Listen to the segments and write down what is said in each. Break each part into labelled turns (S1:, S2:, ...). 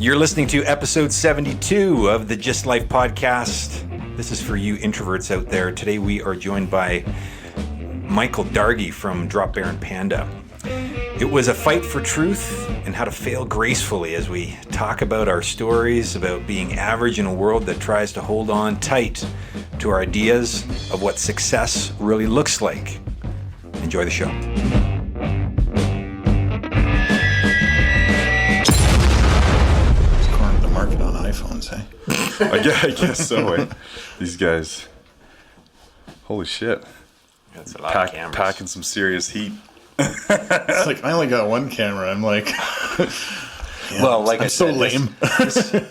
S1: You're listening to episode 72 of the GYST Life podcast. This is for you introverts out there. Today we are joined by Michael Dargie from DropBear and Panda. It was a fight for truth and how to fail gracefully as we talk about our stories about being average in a world that tries to hold on tight to our ideas of what success really looks like. Enjoy the show.
S2: iPhones, eh?
S3: I guess so. Eh? These guys, holy shit!
S1: That's a lot of cameras.
S3: Packing some serious heat.
S2: It's like I only got one camera. I'm like,
S1: well, like
S2: I'm
S1: I said,
S2: so lame.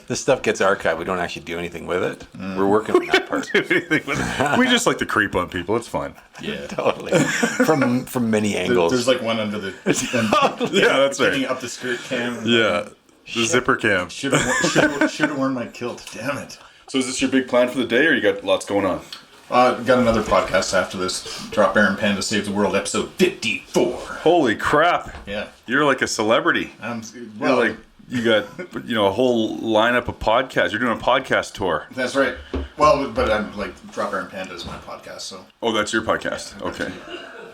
S1: This stuff gets archived. We don't actually do anything with it. We're working on that part.
S3: We just like to creep on people. It's fun.
S1: Yeah, totally. From many angles.
S2: There's like one under the.
S3: Yeah, that's right.
S2: Getting up the skirt cam.
S3: Yeah. The zipper cam.
S2: Should have worn my kilt. Damn it.
S3: So is this your big plan for the day, or you got lots going on?
S2: Got another podcast after this. DropBear and Panda Save the World, episode 54.
S3: Holy crap!
S2: Yeah.
S3: You're like a celebrity. You're like you got a whole lineup of podcasts. You're doing a podcast tour.
S2: That's right. Well, but I'm like DropBear and Panda is my podcast, so.
S3: Oh, that's your podcast. Okay.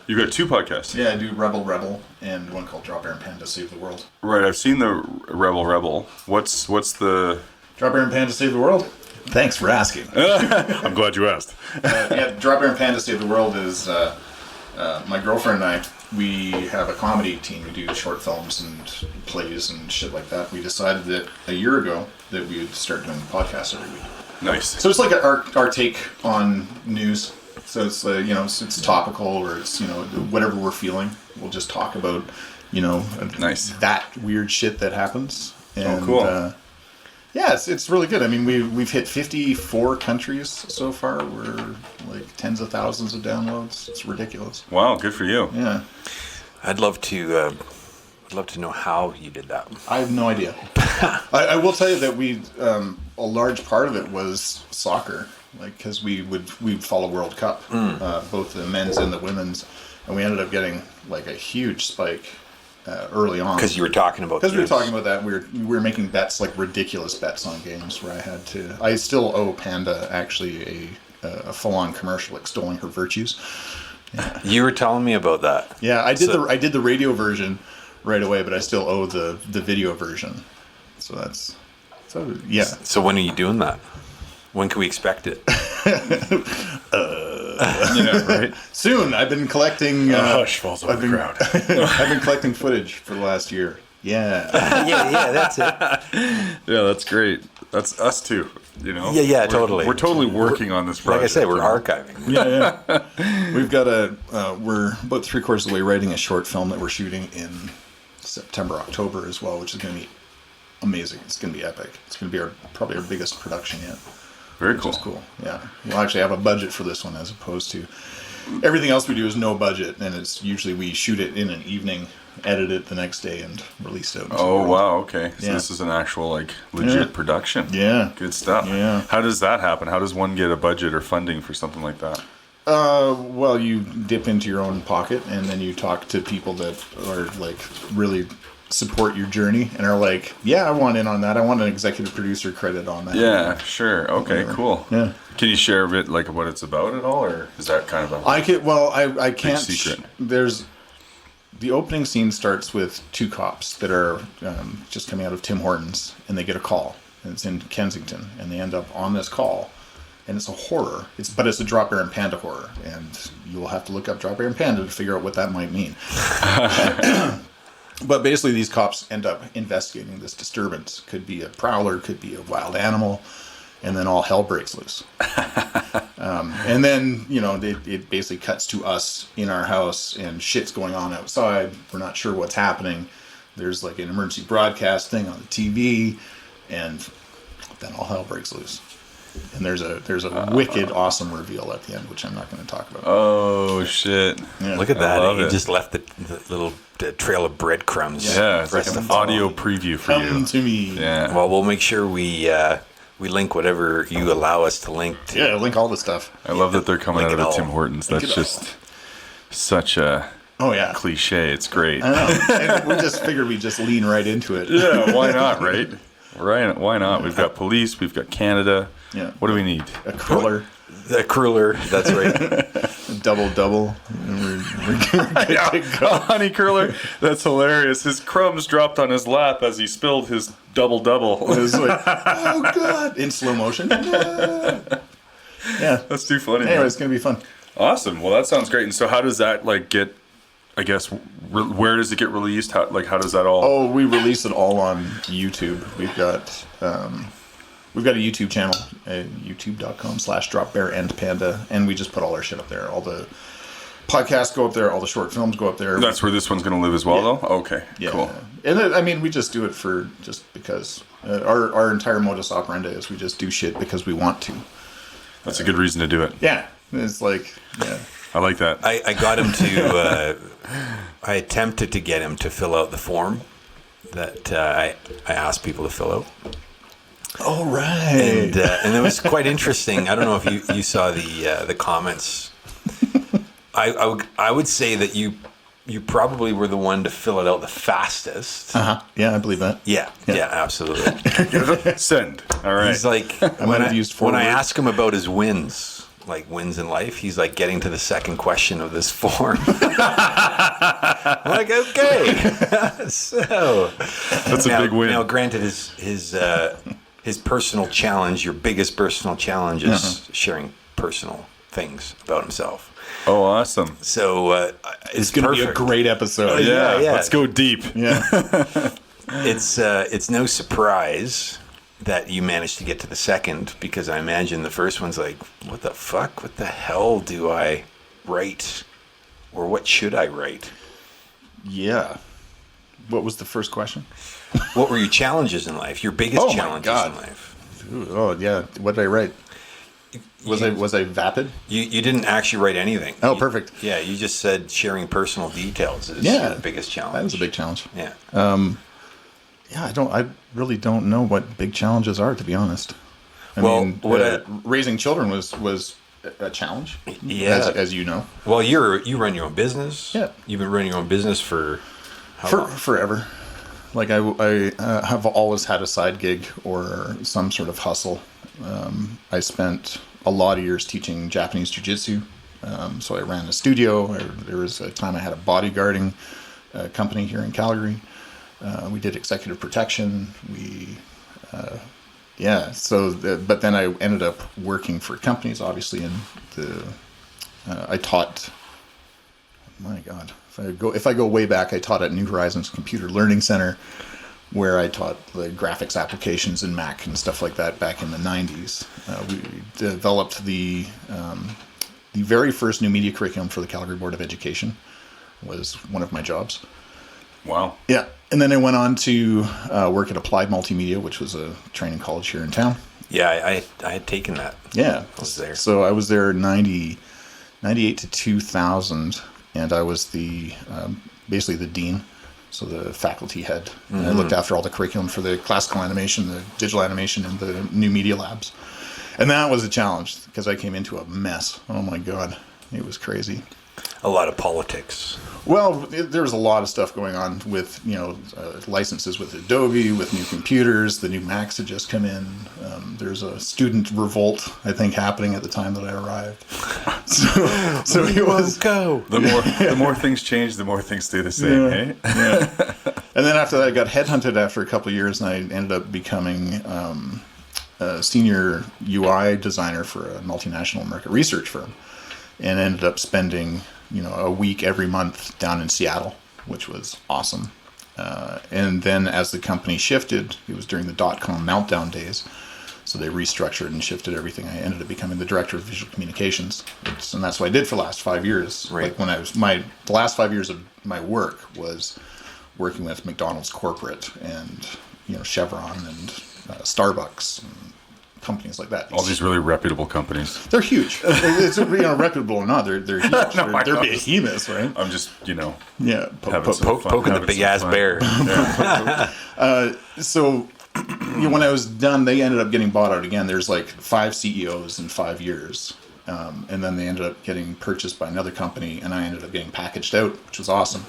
S3: You got two podcasts.
S2: Yeah, I do Rebel, and one called DropBear and Panda Save the World.
S3: Right, I've seen the Rebel. What's the...
S2: DropBear and Panda Save the World? Thanks for asking.
S3: I'm glad you asked.
S2: Yeah, DropBear and Panda Save the World is my girlfriend and I. We have a comedy team. We do short films and plays and shit like that. We decided that a year ago that we would start doing podcasts every week.
S3: Nice.
S2: So it's like our take on news. So it's it's topical, or it's whatever we're feeling. We'll just talk about
S3: nice
S2: that weird shit that happens. And,
S3: cool.
S2: Yeah, it's really good. I mean, we've hit 54 countries so far. We're like tens of thousands of downloads. It's ridiculous.
S3: Wow, good for you.
S2: Yeah.
S1: I'd love to know how you did that.
S2: I have no idea. I will tell you that we a large part of it was soccer. Like, because we'd follow World Cup, both the men's and the women's, and we ended up getting like a huge spike early on.
S1: Because you were talking about.
S2: Because we were talking about that, we were making bets, like ridiculous bets on games, where I still owe Panda actually a full-on commercial extolling her virtues. Yeah.
S1: You were telling me about that.
S2: Yeah, I did the radio version right away, but I still owe the video version. So yeah.
S1: So when are you doing that? When can we expect it?
S3: Right?
S2: Soon. I've been collecting.
S3: Hush falls over the crowd.
S2: I've been collecting footage for the last year. Yeah.
S1: yeah, that's it.
S3: Yeah, that's great. That's us too.
S1: Yeah, totally.
S3: We're totally working on this project.
S1: Like I say, we're archiving.
S2: Yeah. We've got we're about 3/4 of the way writing a short film that we're shooting in September, October as well, which is going to be amazing. It's going to be epic. It's going to be probably our biggest production yet.
S3: Very cool.
S2: Which is cool. Yeah. We'll actually have a budget for this one, as opposed to everything else we do is no budget, and it's usually we shoot it in an evening, edit it the next day, and release it.
S3: Oh, wow. Okay. So
S2: yeah.
S3: This is an actual legit production.
S2: Yeah.
S3: Good stuff.
S2: Yeah.
S3: How does that happen? How does one get a budget or funding for something like that?
S2: Well, you dip into your own pocket, and then you talk to people that are like really support your journey and are like, yeah, I want in on that. I want an executive producer credit on that.
S3: Yeah, sure. Okay,
S2: whatever.
S3: Cool.
S2: Yeah.
S3: Can you share a bit like what it's about at all, or is that kind of a
S2: I can't.
S3: secret?
S2: There's the opening scene starts with two cops that are just coming out of Tim Hortons, and they get a call, and it's in Kensington, and they end up on this call, and it's a horror. But it's a DropBear and Panda horror, and you'll have to look up DropBear and Panda to figure out what that might mean. But basically, these cops end up investigating this disturbance. Could be a prowler, could be a wild animal, and then all hell breaks loose. And then, it basically cuts to us in our house, and shit's going on outside. We're not sure what's happening. There's like an emergency broadcast thing on the TV, and then all hell breaks loose. And there's a wicked awesome reveal at the end, which I'm not going to talk about.
S3: Oh shit!
S2: Yeah.
S1: Look at that!
S3: love
S1: You
S3: it.
S1: just left the little trail of breadcrumbs.
S3: Yeah, it's
S1: for
S3: like
S1: us to
S3: an
S1: follow.
S3: audio preview for
S2: Come
S3: you.
S2: to me.
S3: Yeah.
S1: Well, we'll make sure we link whatever you allow us to link to.
S2: Yeah, link all the stuff.
S3: I love that they're coming
S1: Link
S3: out
S1: it
S3: of the
S1: all.
S3: Tim Hortons.
S2: Link
S3: That's
S2: it all.
S3: just such a
S2: Oh yeah,
S3: cliche. It's great.
S2: I know. And we just figured we'd just lean right into it.
S3: Yeah, why not, right? Right? Why not? We've got police. We've got Canada.
S2: Yeah.
S3: What do we need?
S2: A cruller.
S1: The cruller, that's right.
S2: Double. We're good to go.
S3: A honey curler. That's hilarious. His crumbs dropped on his lap as he spilled his double.
S2: It was like, oh God, in slow motion. Yeah.
S3: That's too funny.
S2: Anyway,
S3: Man.
S2: it's going to be fun.
S3: Awesome. Well, that sounds great. And so how does that get, I guess, where does it get released? How does that all?
S2: Oh, we release it all on YouTube. We've got a YouTube channel, youtube.com/DropBear and Panda, and we just put all our shit up there. All the podcasts go up there. All the short films go up there.
S3: That's where this one's going to live as well, though? Okay,
S2: Yeah.
S3: cool.
S2: And we just do it for just because. Our entire modus operandi is we just do shit because we want to.
S3: That's a good reason to do it.
S2: Yeah. It's like, yeah.
S3: I like that.
S1: I got him to, I attempted to get him to fill out the form that I asked people to fill out.
S2: All right.
S1: And it was quite interesting. I don't know if you saw the comments. I would say that you probably were the one to fill it out the fastest.
S2: Yeah, I believe that.
S1: Yeah, absolutely.
S3: Send. All right.
S1: He's like, when I ask him about his wins in life, he's like getting to the second question of this form. I'm like, okay. So
S3: that's a big win.
S1: Now, granted, his personal challenge, your biggest personal challenge is sharing personal things about himself.
S3: Oh, awesome.
S1: So
S2: it's going to be a great episode.
S3: Yeah.
S1: Yeah.
S3: Let's go deep.
S2: Yeah.
S1: It's no surprise that you managed to get to the second, because I imagine the first one's like, what the fuck? What the hell do I write? Or what should I write?
S2: Yeah. What was the first question?
S1: What were your challenges in life? Your biggest challenges in life?
S2: Ooh, oh, yeah. What did I write? Was I vapid?
S1: You didn't actually write anything.
S2: Oh, perfect.
S1: Yeah, you just said sharing personal details is your biggest challenge.
S2: That was a big challenge.
S1: Yeah.
S2: I really don't know what big challenges are, to be honest. I mean, raising children was a challenge.
S1: Yeah.
S2: As you know.
S1: Well, you run your own business.
S2: Yeah.
S1: You've been running your own business for how long?
S2: Forever. Like I have always had a side gig or some sort of hustle. I spent a lot of years teaching Japanese jiu-jitsu. So I ran a studio. There was a time I had a bodyguarding company here in Calgary. We did executive protection. But then I ended up working for companies, obviously, I taught, my God, if I go way back, I taught at New Horizons Computer Learning Center, where I taught the graphics applications in Mac and stuff like that back in the 90s. We developed the very first new media curriculum for the Calgary Board of Education was one of my jobs.
S3: Wow.
S2: Yeah. And then I went on to work at Applied Multimedia, which was a training college here in town.
S1: Yeah, I had taken that.
S2: Yeah.
S1: I was there.
S2: So I was there 98 to 2000, and I was basically the dean, so the faculty head. Mm-hmm. And I looked after all the curriculum for the classical animation, the digital animation, and the new media labs. And that was a challenge because I came into a mess. Oh my God. It was crazy.
S1: A lot of politics.
S2: Well, there was a lot of stuff going on with, licenses with Adobe, with new computers. The new Macs had just come in. There's a student revolt, I think, happening at the time that I arrived. So it was
S1: go.
S3: The more things change, the more things stay the same.
S2: Yeah, yeah. And then after that, I got headhunted after a couple of years, and I ended up becoming a senior UI designer for a multinational market research firm, and ended up spending a week every month down in Seattle, which was awesome. And then as the company shifted, it was during the .com meltdown days, so they restructured and shifted everything. I ended up becoming the director of visual communications, and that's what I did for the last 5 years.
S1: Right.
S2: Like when I was the last 5 years of my work was working with McDonald's corporate and Chevron and Starbucks and companies like that.
S3: All these really reputable companies.
S2: They're huge. It's reputable or not, they're huge.
S3: No,
S2: they're behemoths, right?
S3: I'm just
S2: Yeah,
S1: poking the big ass bear.
S2: So when I was done, they ended up getting bought out again. There's like 5 CEOs in 5 years, and then they ended up getting purchased by another company, and I ended up getting packaged out, which was awesome.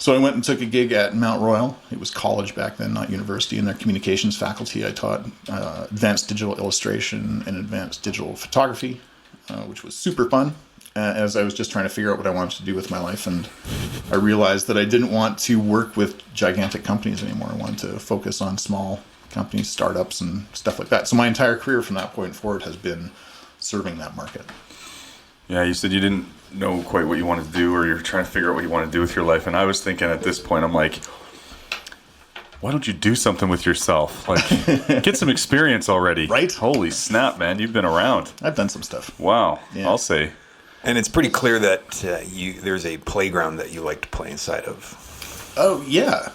S2: So I went and took a gig at Mount Royal. It was college back then, not university. In their communications faculty, I taught advanced digital illustration and advanced digital photography, which was super fun. As I was just trying to figure out what I wanted to do with my life, and I realized that I didn't want to work with gigantic companies anymore. I wanted to focus on small companies, startups, and stuff like that. So my entire career from that point forward has been serving that market.
S3: Yeah, you said you didn't know quite what you wanted to do, or you're trying to figure out what you want to do with your life. And I was thinking at this point, I'm like, why don't you do something with yourself? Like, get some experience already.
S2: Right?
S3: Holy snap, man. You've been around.
S2: I've done some stuff.
S3: Wow.
S2: Yeah.
S3: I'll say.
S1: And it's pretty clear that there's a playground that you like to play inside of.
S2: Oh, yeah.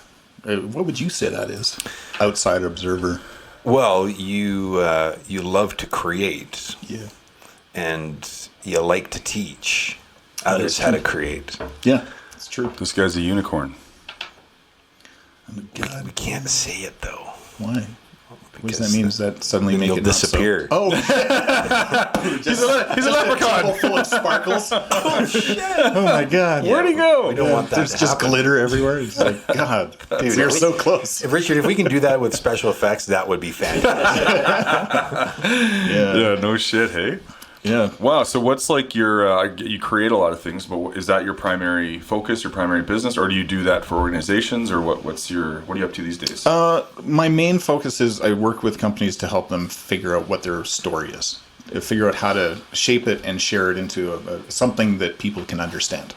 S2: What would you say that is? Outside observer.
S1: Well, you love to create.
S2: Yeah.
S1: And you like to teach others how to create.
S2: Yeah, it's true.
S3: This guy's a unicorn.
S2: Oh, God.
S1: We can't say it, though.
S2: Why? What does that mean? Does that suddenly make
S1: you'll
S2: it
S1: disappear?
S2: Not so? Oh,
S3: He's a leprechaun.
S2: A table full of sparkles. Oh shit! Oh my God!
S3: Where'd he go?
S1: We don't want that
S2: There's
S1: to
S2: just
S1: happen.
S2: glitter everywhere. It's like, God, dude, you're so close.
S1: Richard, if we can do that with special effects, that would be fantastic.
S3: Yeah, no shit, hey?
S2: Yeah.
S3: Wow, so what's like your, you create a lot of things, but is that your primary focus, your primary business, or do you do that for organizations, or what are you up to these days?
S2: My main focus is I work with companies to help them figure out what their story is, figure out how to shape it and share it into something that people can understand.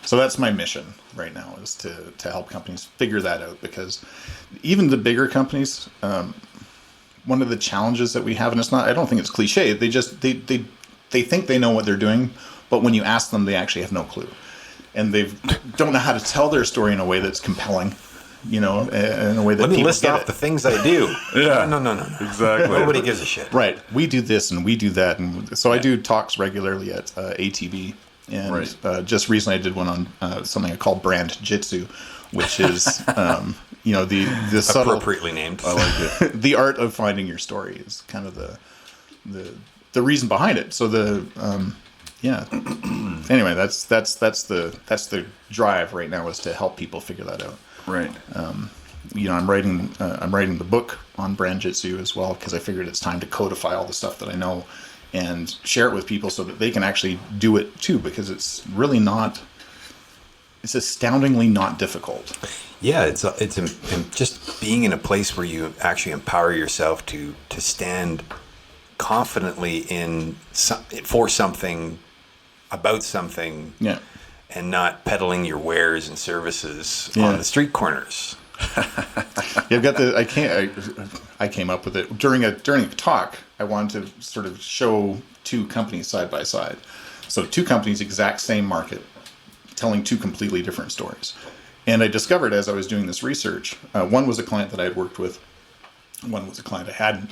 S2: So that's my mission right now, is to help companies figure that out, because even the bigger companies, one of the challenges that we have, and I don't think it's cliche, they think they know what they're doing, but when you ask them, they actually have no clue. And they don't know how to tell their story in a way that's compelling, in a way that
S1: Let me
S2: people
S1: list
S2: get
S1: off
S2: it.
S1: the things I do.
S3: Yeah.
S1: No.
S3: Exactly.
S1: Nobody gives a shit.
S2: Right. We do this and we do that. And so I do talks regularly at ATB. And
S3: Right.
S2: Just recently I did one on something I call brand jitsu, which is, the subtle,
S1: Appropriately named.
S3: I like it.
S2: the art of finding your story is kind of the reason behind it. So anyway, that's the drive right now, is to help people figure that out.
S3: Right.
S2: I'm writing the book on brand jitsu as well, because I figured it's time to codify all the stuff that I know and share it with people so that they can actually do it too, because it's astoundingly not difficult.
S1: Yeah, it's just being in a place where you actually empower yourself to stand confidently for something, about something,
S2: Yeah.
S1: and not peddling your wares and services
S2: Yeah.
S1: on the street corners.
S2: Yeah, I've got I came up with it during a talk. I wanted to sort of show two companies side by side. So two companies, exact same market, telling two completely different stories. And I discovered as I was doing this research, one was a client that I had worked with, one was a client I hadn't.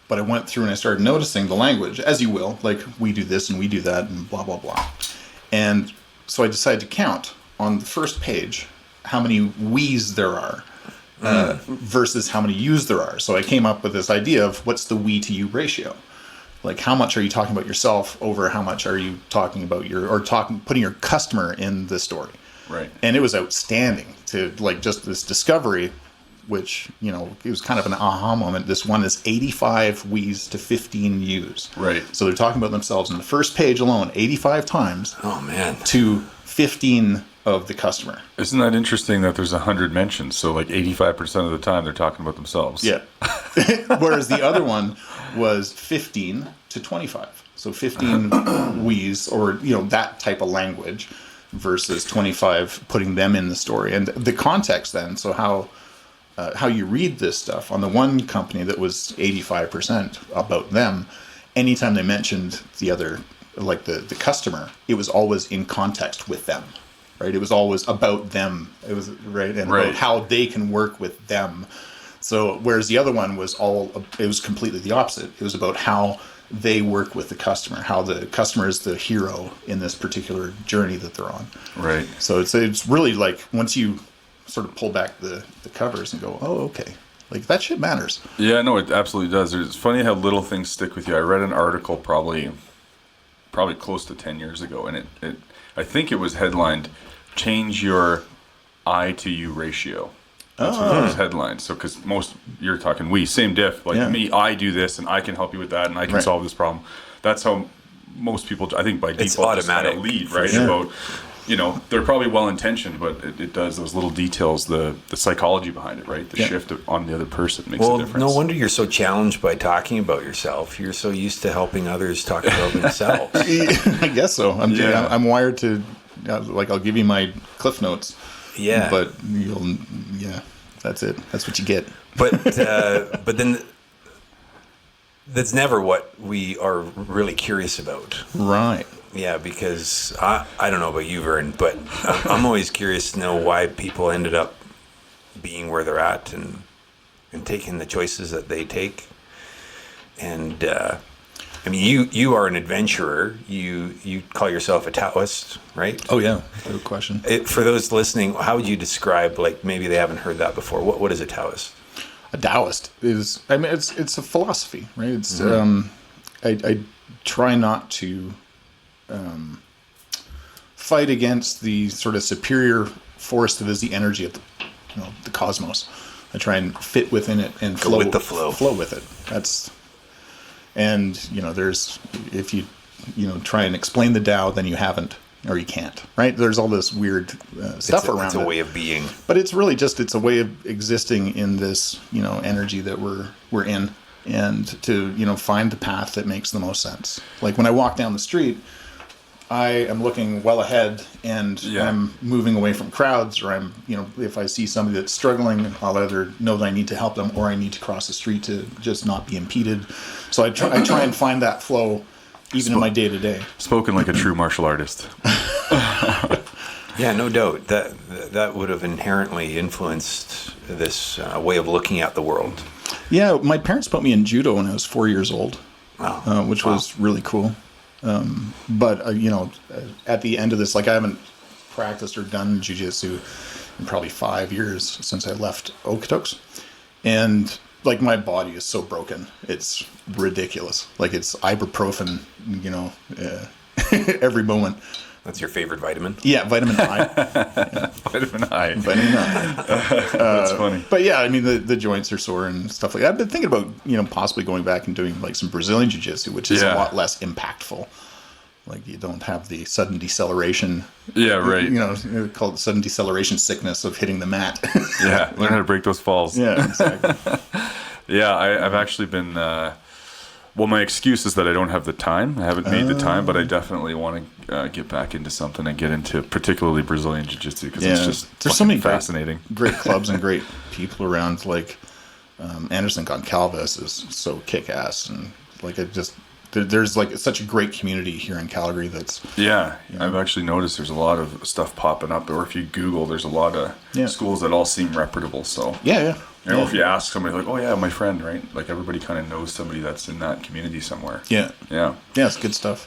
S2: But I went through and I started noticing the language, as you will, like we do this and we do that and blah, blah, blah. And so I decided to count on the first page how many we's there are versus how many you's there are. So I came up with this idea of what's the we to you ratio. Like, how much are you talking about yourself over how much are you talking about putting your customer in the story.
S3: Right.
S2: And it was outstanding to just this discovery, which, it was kind of an aha moment. This one is 85 we's to 15 you's.
S3: Right.
S2: So they're talking about themselves in the first page alone, 85 times
S1: Oh man.
S2: to 15 of the customer.
S3: Isn't that interesting that there's 100 mentions? So like 85% of the time they're talking about themselves.
S2: Yeah. Whereas the other one was 15 to 25. So 15 we's, or, that type of language, versus 25 putting them in the story. And the context then, so how you read this stuff on the one company that was 85% about them, anytime they mentioned the other, like the customer, it was always in context with them, right? It was always about them. It was right. And
S3: Right.
S2: about how they can work with them. So whereas the other one was it was completely the opposite. It was about how they work with the customer, how the customer is the hero in this particular journey that they're on.
S3: Right.
S2: So it's really like, once you sort of pull back the covers and go, oh, okay, like that shit matters.
S3: Yeah, no, it absolutely does. It's funny how little things stick with you. I read an article probably close to 10 years ago, and it I think it was headlined, change your I to you ratio. That's what those headlines. So, because you're talking same diff. Like me, I do this, and I can help you with that, and I can solve this problem. That's how most people, I think, by default,
S1: automatic
S3: just lead, right? About, they're probably well intentioned, but it does those little details, the psychology behind it, right? The shift on the other person makes a difference.
S1: No wonder you're so challenged by talking about yourself. You're so used to helping others talk about themselves.
S2: I guess so. I'm wired to, I'll give you my cliff notes.
S1: Yeah.
S2: But that's it. That's what you get.
S1: But then that's never what we are really curious about.
S2: Right.
S1: Yeah, because I don't know about you, Vern, but I'm always curious to know why people ended up being where they're at and taking the choices that they take. And you are an adventurer. You call yourself a Taoist, right?
S2: Oh yeah, good question.
S1: For those listening, how would you describe, like, maybe they haven't heard that before? What is a Taoist?
S2: A Taoist is, it's a philosophy, right? It's I try not to fight against the sort of superior force that is the energy of the cosmos. I try and fit within it and flow
S1: with the flow.
S2: Flow with it. There's if you try and explain the Tao, then you haven't, or you can't, right? There's all this weird stuff around it.
S1: It's a way of being.
S2: But it's really it's a way of existing in this, energy that we're in, and to, find the path that makes the most sense. Like when I walk down the street, I am looking well ahead, and I'm moving away from crowds, or I'm, if I see somebody that's struggling, I'll either know that I need to help them, or I need to cross the street to just not be impeded. So I try and find that flow even in my day-to-day.
S3: Spoken like a true martial artist.
S1: Yeah, no doubt. That would have inherently influenced this way of looking at the world.
S2: Yeah, my parents put me in judo when I was 4 years old, which was really cool. But at the end of this, like, I haven't practiced or done jiu-jitsu in probably 5 years since I left Okotoks. And like, my body is so broken. It's ridiculous. Like, it's ibuprofen, every moment.
S1: That's your favorite vitamin?
S2: Yeah, vitamin I.
S3: Yeah. Vitamin I.
S2: Vitamin I.
S3: That's funny.
S2: But yeah, the joints are sore and stuff like that. I've been thinking about, possibly going back and doing like some Brazilian jiu-jitsu, which is a lot less impactful. Like, you don't have the sudden deceleration.
S3: Yeah, right.
S2: Called sudden deceleration sickness of hitting the mat.
S3: Yeah, learn how to break those falls.
S2: Yeah, exactly.
S3: Yeah, I've actually been... my excuse is that I don't have the time. I haven't made the time, but I definitely want to get back into something and get into particularly Brazilian Jiu-Jitsu, because it's just
S2: there's so many
S3: fascinating.
S2: Great clubs and great people around. Like Anderson Goncalves is so kick-ass, and like there's like such a great community here in Calgary. That's
S3: I've actually noticed there's a lot of stuff popping up, or if you Google, there's a lot of schools that all seem reputable. So if you ask somebody, like, oh yeah, my friend, right? Like, everybody kind of knows somebody that's in that community somewhere.
S2: Yeah, it's good stuff.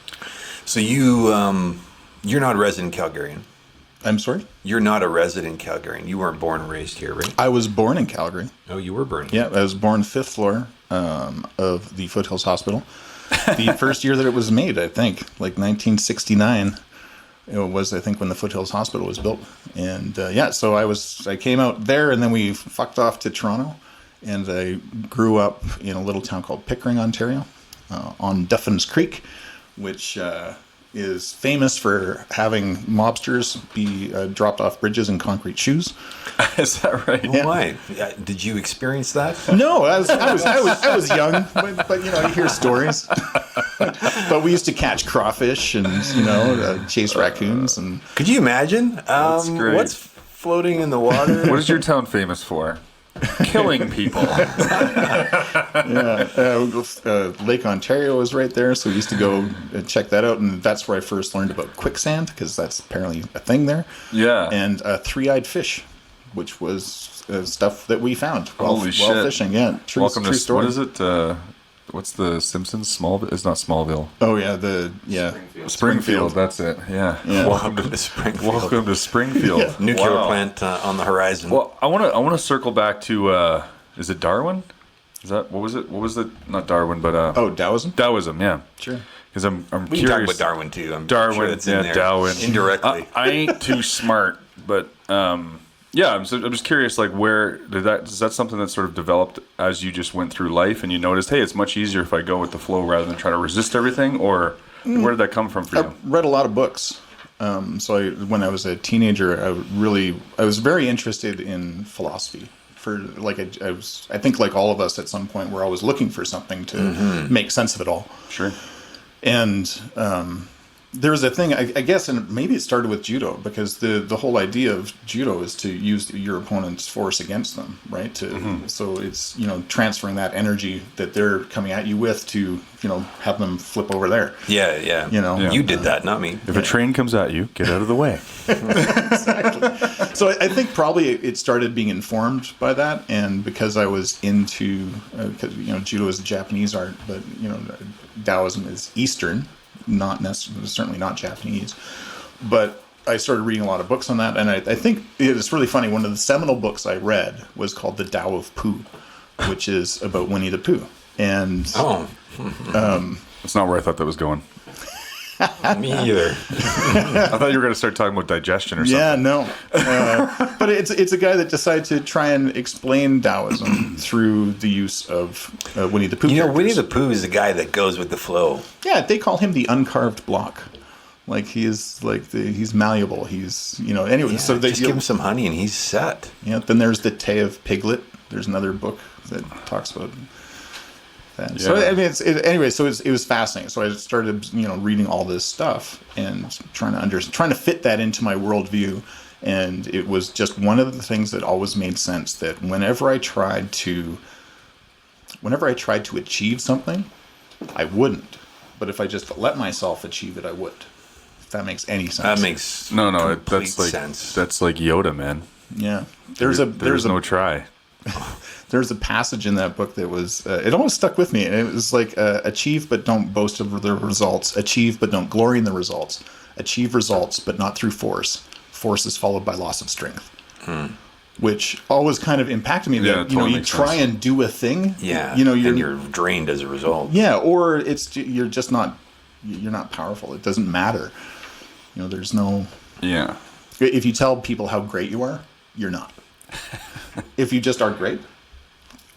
S1: So you're not a resident Calgarian.
S2: I'm sorry?
S1: You're not a resident Calgarian. You weren't born and raised here, right?
S2: I was born in Calgary.
S1: Oh, you were born.
S2: Yeah, I was born 5th floor of the Foothills Hospital. The first year that it was made, I think, like 1969. It was, I think, when the Foothills Hospital was built. And so I came out there, and then we fucked off to Toronto. And I grew up in a little town called Pickering, Ontario, on Duffin's Creek, which is famous for having mobsters be dropped off bridges in concrete shoes.
S3: Is that right?
S1: Oh, why? Did you experience that?
S2: No, I was young, but you hear stories. But we used to catch crawfish and chase raccoons. And
S1: could you imagine?
S3: That's great.
S1: What's floating in the water?
S3: What is your town famous for? Killing people.
S2: Lake Ontario is right there, so we used to go and check that out, and that's where I first learned about quicksand, because that's apparently a thing there.
S3: Yeah.
S2: And three-eyed fish, which was stuff that we found while fishing. Yeah, true story.
S3: What is it? What's the Simpsons? Smallville? It's not Smallville.
S2: Oh yeah,
S3: Springfield. That's it. Yeah.
S1: Welcome to Springfield.
S3: Welcome to Springfield.
S2: Yeah.
S1: Nuclear plant on the horizon.
S3: Well, I want to circle back to is it Darwin? Is that what was it? What was the not Darwin but
S2: Taoism?
S3: Taoism, yeah.
S2: Sure.
S3: Because I'm
S1: we
S3: curious.
S1: can talk about Darwin too. I'm
S3: Darwin,
S1: sure it's in there
S3: Darwin.
S1: indirectly.
S3: I ain't too smart, but Yeah, I'm just curious, like, where is that something that sort of developed as you just went through life and you noticed, hey, it's much easier if I go with the flow rather than try to resist everything, or where did that come from for you?
S2: I read a lot of books. When I was a teenager, I was very interested in philosophy. I think like all of us at some point, we're always looking for something to make sense of it all.
S3: Sure.
S2: And there was a thing, I guess, and maybe it started with judo, because the whole idea of judo is to use your opponent's force against them, right? So it's, transferring that energy that they're coming at you with to, have them flip over there.
S1: Yeah. You did that, not me.
S3: If a train comes at you, get out of the way.
S2: Exactly. So I think probably it started being informed by that, and because I was into, because judo is a Japanese art, but Taoism is Eastern, not necessarily, certainly not Japanese. But I started reading a lot of books on that, and I think it's really funny. One of the seminal books I read was called The Tao of Pooh, which is about Winnie the Pooh. And
S3: that's not where I thought that was going.
S1: Me either.
S3: I thought you were going to start talking about digestion or something.
S2: Yeah, no. But it's a guy that decided to try and explain Taoism through the use of Winnie the Pooh.
S1: Winnie the Pooh is the guy that goes with the flow.
S2: Yeah, they call him the uncarved block. Like he's malleable. He's anyway.
S1: Yeah,
S2: so
S1: just give him some honey and he's set.
S2: Yeah. Then there's the Tay of Piglet. There's another book that talks about that. Yeah. So I mean, it was fascinating. So I started reading all this stuff and trying to fit that into my worldview. And it was just one of the things that always made sense, that whenever I tried to achieve something, I wouldn't. But if I just let myself achieve it, I would. If that makes any sense.
S1: That makes
S3: that's like
S1: sense.
S3: That's like Yoda, man.
S2: Yeah.
S3: There's no try.
S2: There's a passage in that book that was, it always stuck with me. And it was like, achieve but don't boast of the results. Achieve but don't glory in the results. Achieve results but not through force. Force is followed by loss of strength. Which always kind of impacted me.
S3: Yeah,
S2: That you try and do a thing.
S1: Yeah.
S2: And
S1: you're drained as a result.
S2: Yeah, or you're not powerful. It doesn't matter. There's no.
S3: Yeah.
S2: If you tell people how great you are, you're not. If you just are great,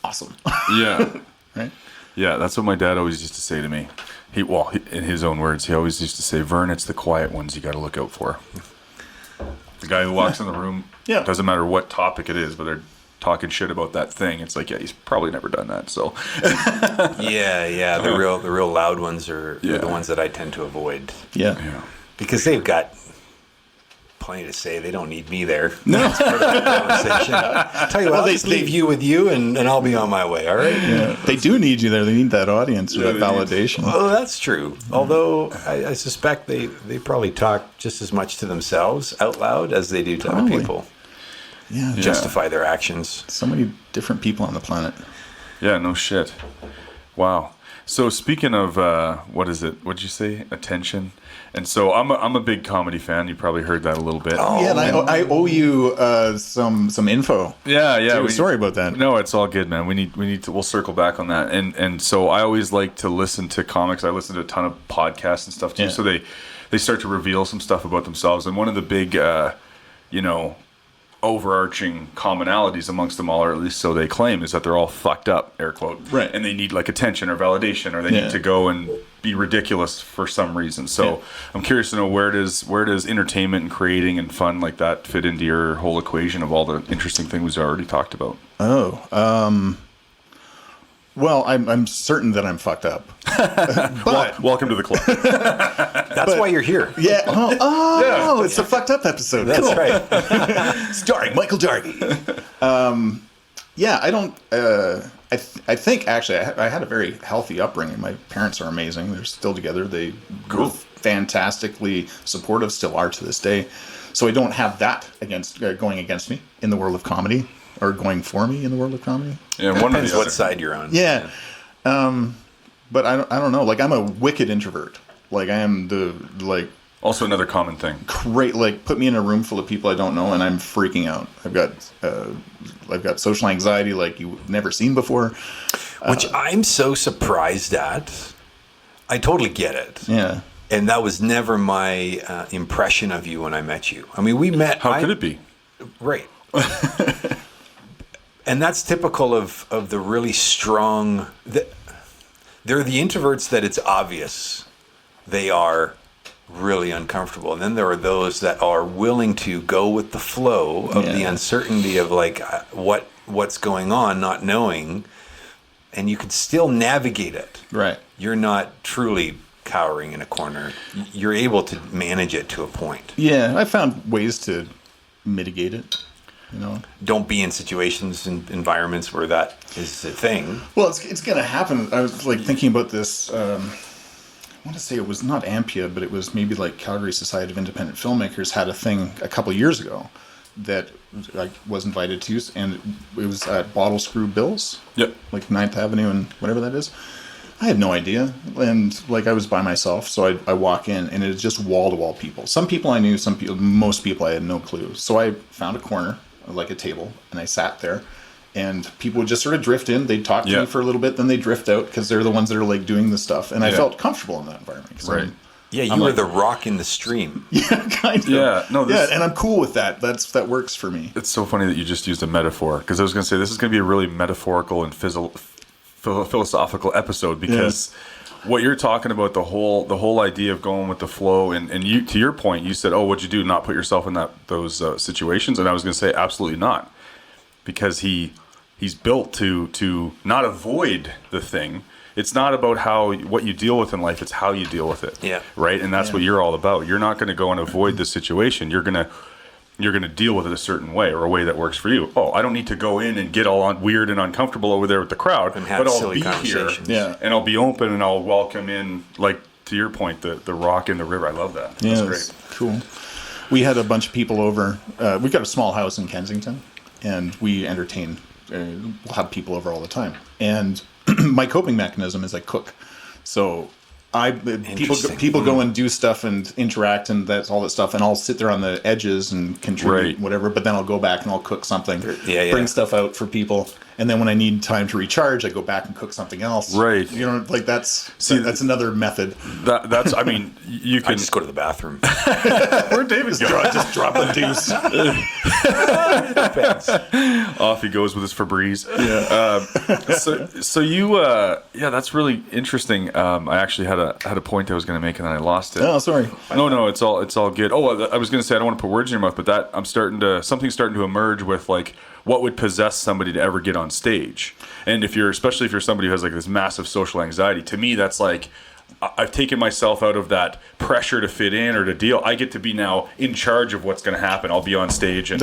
S2: awesome.
S3: Yeah.
S2: Right?
S3: Yeah, that's what my dad always used to say to me. In his own words, he always used to say, "Vern, it's the quiet ones you got to look out for." The guy who walks in the room, doesn't matter what topic it is, but they're talking shit about that thing. It's like, yeah, he's probably never done that. So,
S1: yeah, the real loud ones are the ones that I tend to avoid.
S2: Yeah.
S1: Because they've got plenty to say. They don't need me there.
S2: No.
S1: That's part of the conversation. Tell you what, I'll just leave you with you, and I'll be on my way. All right.
S2: Yeah. They do need you there. They need that audience or that validation.
S1: Oh, that's true. Although I suspect they probably talk just as much to themselves out loud as they do to other people.
S2: Yeah.
S1: Justify their actions.
S2: So many different people on the planet.
S3: Yeah, no shit. Wow. So speaking of what is it? What'd you say? Attention. And so I'm a big comedy fan. You probably heard that a little bit.
S2: Oh, yeah, and I owe you some info.
S3: Yeah.
S2: Sorry about that.
S3: No, it's all good, man. We need to. We'll circle back on that. And so I always like to listen to comics. I listen to a ton of podcasts and stuff too. Yeah. So they start to reveal some stuff about themselves. And one of the big, overarching commonalities amongst them all, or at least so they claim, is that they're all fucked up, air quote.
S2: Right.
S3: And they need like attention or validation, or they need to go and be ridiculous for some reason. So I'm curious to know, where does entertainment and creating and fun like that fit into your whole equation of all the interesting things we already talked about?
S2: Well, I'm certain that I'm fucked up. But
S3: welcome to the club.
S1: That's why you're here.
S2: Yeah. It's the fucked up episode.
S1: That's right.
S2: Starring Michael Dargie. I don't. I think actually I had a very healthy upbringing. My parents are amazing. They're still together. They were fantastically supportive. Still are to this day. So I don't have that going against me in the world of comedy. Or going for me in the world of comedy.
S3: Yeah,
S1: depends what side you're on.
S2: Yeah. But I don't know. Like, I'm a wicked introvert. Like, I am
S3: also another common thing.
S2: Great. Like, put me in a room full of people I don't know, and I'm freaking out. I've got social anxiety like you've never seen before.
S1: Which I'm so surprised at. I totally get it.
S2: Yeah.
S1: And that was never my impression of you when I met you. I mean, we met.
S3: How could it be?
S1: Right. And that's typical of the really strong. There are the introverts that it's obvious they are really uncomfortable, and then there are those that are willing to go with the flow of the uncertainty of like what's going on, not knowing, and you can still navigate it.
S2: Right.
S1: You're not truly cowering in a corner. You're able to manage it to a point.
S2: Yeah, I found ways to mitigate it. You know,
S1: Don't be in situations and environments where that is a thing.
S2: well, it's going to happen. I was like thinking about this. I want to say it was not Ampia, but it was maybe like Calgary Society of Independent Filmmakers had a thing a couple of years ago that I was invited to, and it was at Bottle Screw Bill's.
S3: Yep.
S2: Like 9th Avenue and whatever that is. I had no idea, and like I was by myself, so I walk in, and it's just wall to wall people. Some people I knew, most people I had no clue. So I found a corner, like a table, and I sat there, and people would just sort of drift in. They'd talk to me for a little bit, then they'd drift out because they're the ones that are like doing the stuff, and I felt comfortable in that environment. 'Cause
S3: Right.
S1: Yeah, you
S2: I'm
S1: were
S2: like-
S1: the rock in the stream.
S2: Yeah, kind of.
S3: Yeah, no, this-
S2: yeah, and I'm cool with that. That works for me.
S3: It's so funny that you just used a metaphor, because I was going to say this is going to be a really metaphorical and philosophical episode, because what you're talking about, the whole idea of going with the flow, and you, to your point, you said, oh, what'd you do, not put yourself in those situations? And I was going to say absolutely not, because he's built to not avoid the thing. It's not about what you deal with in life, it's how you deal with it.
S1: Yeah.
S3: Right? And that's what you're all about. You're not going to go and avoid the situation. You're going to deal with it a certain way, or a way that works for you. Oh, I don't need to go in and get all weird and uncomfortable over there with the crowd,
S1: And have
S3: but I'll
S1: silly
S3: be here,
S1: conversations.
S2: Yeah.
S3: and I'll be open, and I'll welcome in, like to your point, the rock in the river. I love that.
S2: Yeah,
S3: That's
S2: it's
S3: great.
S2: cool. We had a bunch of people over. We've got a small house in Kensington, and we entertain. We'll have people over all the time. And my coping mechanism is I cook. So people go and do stuff and interact and that's all that stuff, and I'll sit there on the edges and contribute whatever. But then I'll go back and I'll cook something, bring stuff out for people, and then when I need time to recharge, I go back and cook something else.
S3: Right.
S2: You know, like that's another method.
S3: That's. I mean, you
S1: I
S3: can
S1: just go to the bathroom.
S3: Where David's going.
S2: Just drop a deuce.
S3: Off he goes with his Febreze.
S2: Yeah.
S3: So you, that's really interesting. I actually had a point I was going to make, and then I lost it.
S2: Oh, sorry.
S3: No, it's all good. Oh, I was going to say I don't want to put words in your mouth, but something's starting to emerge with like what would possess somebody to ever get on stage. And especially if you're somebody who has like this massive social anxiety, to me that's like I've taken myself out of that pressure to fit in or to deal. I get to be now in charge of what's going to happen. I'll be on stage and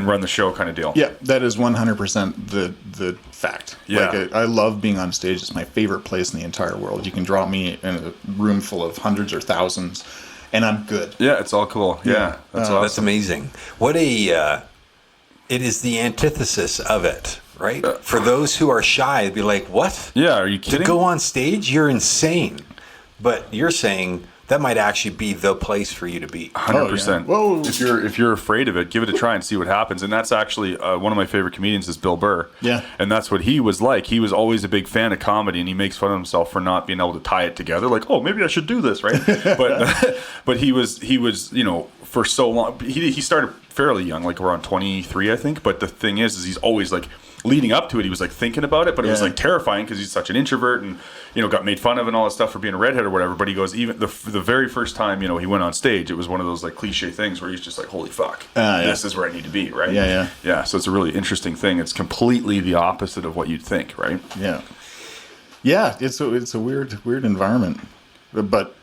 S3: run the show kind of deal.
S2: Yeah, that is 100% the fact.
S3: Yeah.
S2: Like I love being on stage. It's my favorite place in the entire world. You can drop me in a room full of hundreds or thousands, and I'm good.
S3: Yeah, it's all cool. Yeah, that's awesome.
S1: That's amazing. What it is the antithesis of it, right? For those who are shy, it'd be like, what?
S3: Yeah, are you
S1: To
S3: kidding?
S1: go on stage? You're insane. But you're saying that might actually be the place for you to be.
S3: 100%.
S2: Whoa.
S3: If you're afraid of it, give it a try and see what happens. And that's actually one of my favorite comedians is Bill Burr.
S2: Yeah.
S3: And that's what he was like. He was always a big fan of comedy, and he makes fun of himself for not being able to tie it together. Like, oh, maybe I should do this, right? but he was for so long. He started fairly young, like around 23, I think. But the thing is he's always like leading up to it, he was like thinking about it, but it was like terrifying because he's such an introvert and got made fun of and all that stuff for being a redhead or whatever. But he goes, even the very first time he went on stage, it was one of those like cliche things where he's just like, holy fuck, this is where I need to be, right?
S2: Yeah.
S3: So it's a really interesting thing. It's completely the opposite of what you'd think, right?
S2: Yeah. It's a weird environment, but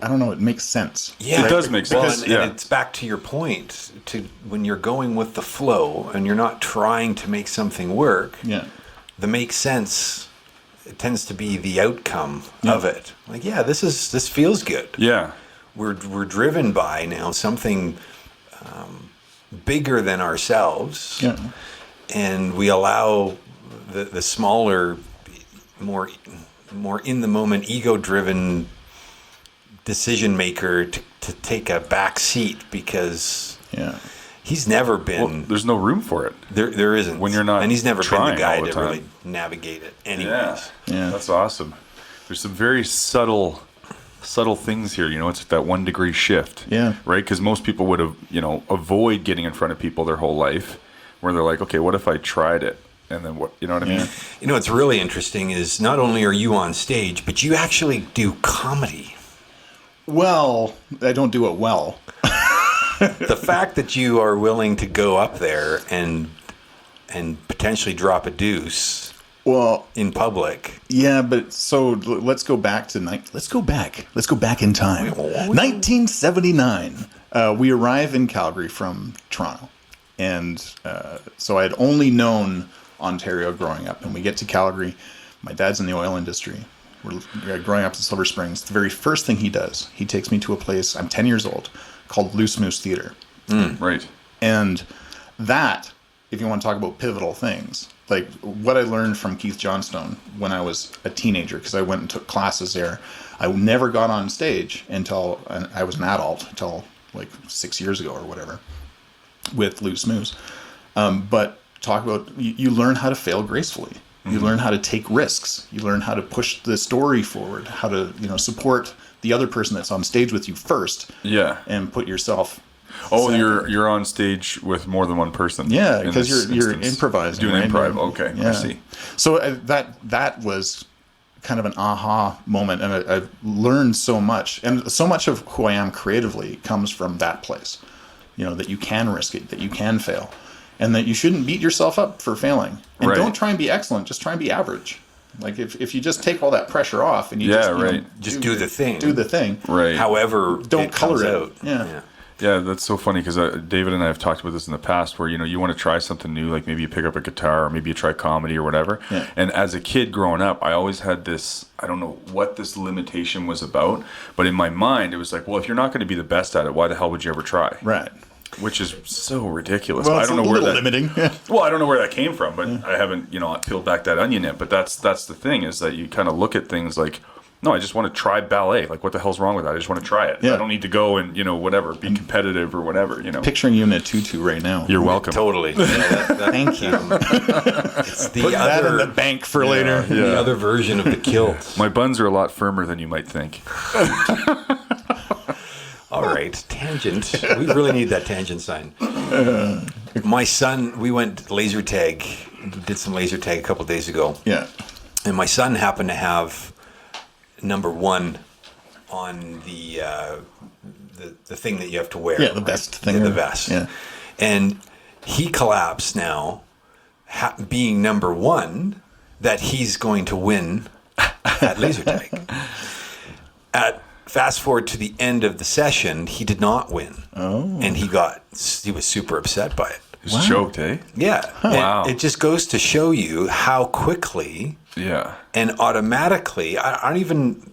S2: I don't know. It makes sense.
S1: Yeah,
S3: it does make sense.
S1: And it's back to your point to when you're going with the flow and you're not trying to make something work.
S2: Yeah.
S1: The make sense, it tends to be the outcome of it. Like, this feels good.
S3: Yeah.
S1: We're driven by now something bigger than ourselves.
S2: Yeah.
S1: And we allow the smaller, more in the moment, ego driven decision maker to take a back seat because he's never been.
S3: Well, there's no room for it.
S1: There isn't
S3: when you're not,
S1: and he's never been the guy
S3: all the
S1: to
S3: time.
S1: really navigate it. Anyways,
S2: Yeah.
S3: That's awesome. There's some very subtle things here. It's that 1 degree shift.
S2: Yeah.
S3: Right, because most people would have avoid getting in front of people their whole life. where they're like, okay, what if I tried it? And then what, you know what I mean?
S1: You know, what's really interesting is not only are you on stage, but you actually do comedy.
S2: Well, I don't do it well.
S1: The fact that you are willing to go up there and potentially drop a deuce in public.
S2: Yeah, but so let's go back to let's go back in time. 1979. We arrive in Calgary from Toronto, and so I had only known Ontario growing up, and we get to Calgary. My dad's in the oil industry. We're growing up in Silver Springs. The very first thing he does, he takes me to a place, I'm 10 years old, called Loose Moose Theater.
S3: Right.
S2: And that, if you want to talk about pivotal things, like what I learned from Keith Johnstone when I was a teenager, because I went and took classes there. I never got on stage until I was an adult, until like 6 years ago or whatever, with Loose Moose. But talk about, you learn how to fail gracefully. You learn how to take risks. You learn how to push the story forward, how to, support the other person that's on stage with you first.
S3: Yeah.
S2: And put yourself.
S3: Oh,
S2: second.
S3: you're on stage with more than one person.
S2: Yeah, because you're improvising.
S3: Doing
S2: right?
S3: improv. Okay,
S2: yeah.
S3: I see.
S2: So that was kind of an aha moment, and I've learned so much, and so much of who I am creatively comes from that place. That you can risk it, that you can fail. And that you shouldn't beat yourself up for failing. And
S3: Right.
S2: don't try and be excellent. Just try and be average. Like if you just take all that pressure off and you
S1: Just do the thing.
S2: Do the thing.
S3: Right.
S1: However,
S2: Don't
S1: it
S2: color
S1: comes
S2: it.
S1: out.
S2: Yeah.
S3: Yeah, that's so funny because David and I have talked about this in the past where, you want to try something new, like maybe you pick up a guitar or maybe you try comedy or whatever.
S2: Yeah.
S3: And as a kid growing up, I always had this, I don't know what this limitation was about, but in my mind, it was like, well, if you're not going to be the best at it, why the hell would you ever try?
S2: Right.
S3: Which is so ridiculous.
S2: Well,
S3: I don't know where that
S2: limiting.
S3: Well, I don't know where that came from, but I haven't, peeled back that onion yet. But that's the thing is that you kind of look at things like, no, I just want to try ballet. Like, what the hell's wrong with that? I just want to try it.
S2: Yeah.
S3: I don't need to go and whatever, be competitive or whatever.
S2: Picturing you in a tutu right now.
S3: You're welcome.
S1: Totally.
S2: Thank you.
S1: It's the
S2: Put that in
S1: other,
S2: the bank for later.
S1: the other version of the kilt.
S3: My buns are a lot firmer than you might think.
S1: All right, tangent. We really need that tangent sign. My son, we went laser tag, did some laser tag a couple days ago.
S2: Yeah.
S1: And my son happened to have number one on the thing that you have to wear.
S2: Yeah, the vest thing.
S1: Yeah, the vest.
S2: Yeah.
S1: And he collapsed now, being number one, that he's going to win at laser tag. Fast forward to the end of the session, he did not win.
S2: Oh.
S1: And he was super upset by it.
S3: He was choked, eh?
S1: Yeah.
S3: Wow.
S1: It just goes to show you how quickly
S3: Yeah.
S1: and automatically, I don't even,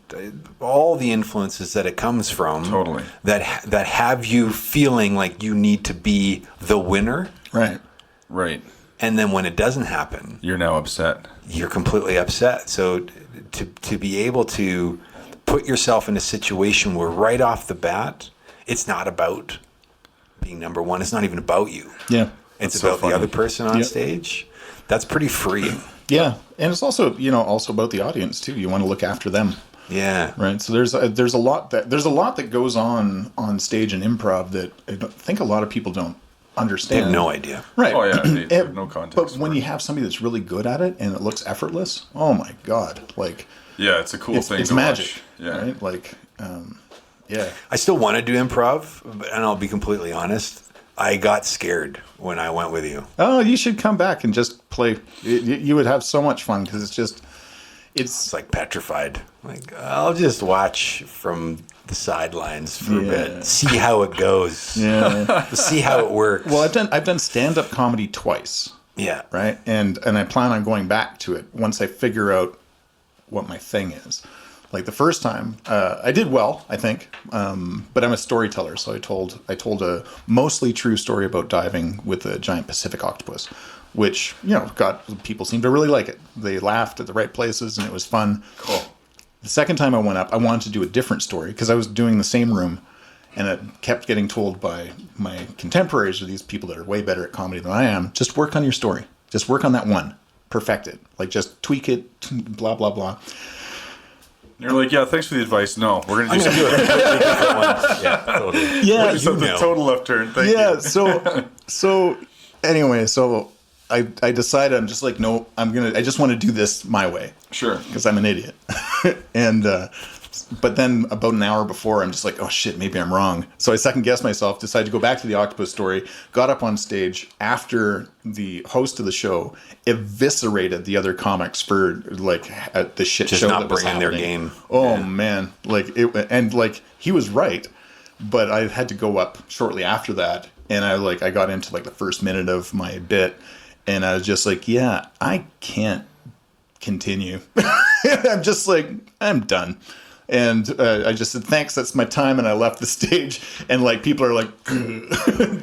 S1: all the influences that it comes from.
S3: Totally.
S1: That have you feeling like you need to be the winner.
S2: Right.
S3: Right.
S1: And then when it doesn't happen,
S3: You're now upset.
S1: you're completely upset. So to be able to put yourself in a situation where right off the bat, it's not about being number one. It's not even about you.
S2: Yeah.
S1: It's
S3: That's so
S1: about
S3: funny.
S1: the other person on
S2: Yep.
S1: stage. That's pretty freeing.
S2: Yeah. And it's also, also about the audience too. You want to look after them.
S1: Yeah.
S2: Right. So there's a lot that goes on stage and improv that I think a lot of people don't
S1: They
S2: understand.
S1: have no idea.
S2: Right.
S3: Oh, yeah, they have no context
S2: But
S3: for
S2: when
S3: it.
S2: you have somebody that's really good at it and it looks effortless, oh my God. Like,
S3: Yeah, it's a cool thing
S2: it's
S3: to
S2: magic.
S3: watch. Yeah.
S2: Right. Like, yeah.
S1: I still want to do improv, and I'll be completely honest. I got scared when I went with you.
S2: Oh, you should come back and just play. You would have so much fun because it's
S1: It's like petrified. Like, I'll just watch from the sidelines for a bit, see how it goes.
S2: yeah.
S1: See how it works.
S2: Well, I've done stand-up comedy twice.
S1: Yeah.
S2: Right. And I plan on going back to it once I figure out what my thing is. Like the first time, I did well, I think, but I'm a storyteller, so I told a mostly true story about diving with a giant Pacific octopus, which people seemed to really like it. They laughed at the right places, and it was fun.
S3: Cool.
S2: The second time I went up, I wanted to do a different story because I was doing the same room, and I kept getting told by my contemporaries, or these people that are way better at comedy than I am, just work on your story, just work on that one, perfect it, like just tweak it, blah blah blah.
S3: You're like, yeah, thanks for the advice. No, we're going to do
S1: I'm gonna
S3: something.
S1: do a completely different one. Yeah, totally.
S2: Yeah,
S3: Something total left turn. Thank
S2: yeah.
S3: you.
S2: So anyway, so I decided I'm just like, no, I just want to do this my way.
S3: Sure.
S2: Because I'm an idiot. And, but then about an hour before, I'm just like, oh shit, maybe I'm wrong. So I second guessed myself, decided to go back to the octopus story, got up on stage after the host of the show eviscerated the other comics for like at the shit
S1: Just
S2: show
S1: not
S2: that was
S1: bringing their
S2: happening.
S1: game.
S2: Oh man. Like and like he was right, but I had to go up shortly after that. And I got into like the first minute of my bit and I was just like, yeah, I can't continue. I'm just like, I'm done. And I just said, thanks, that's my time. And I left the stage. And like people are like,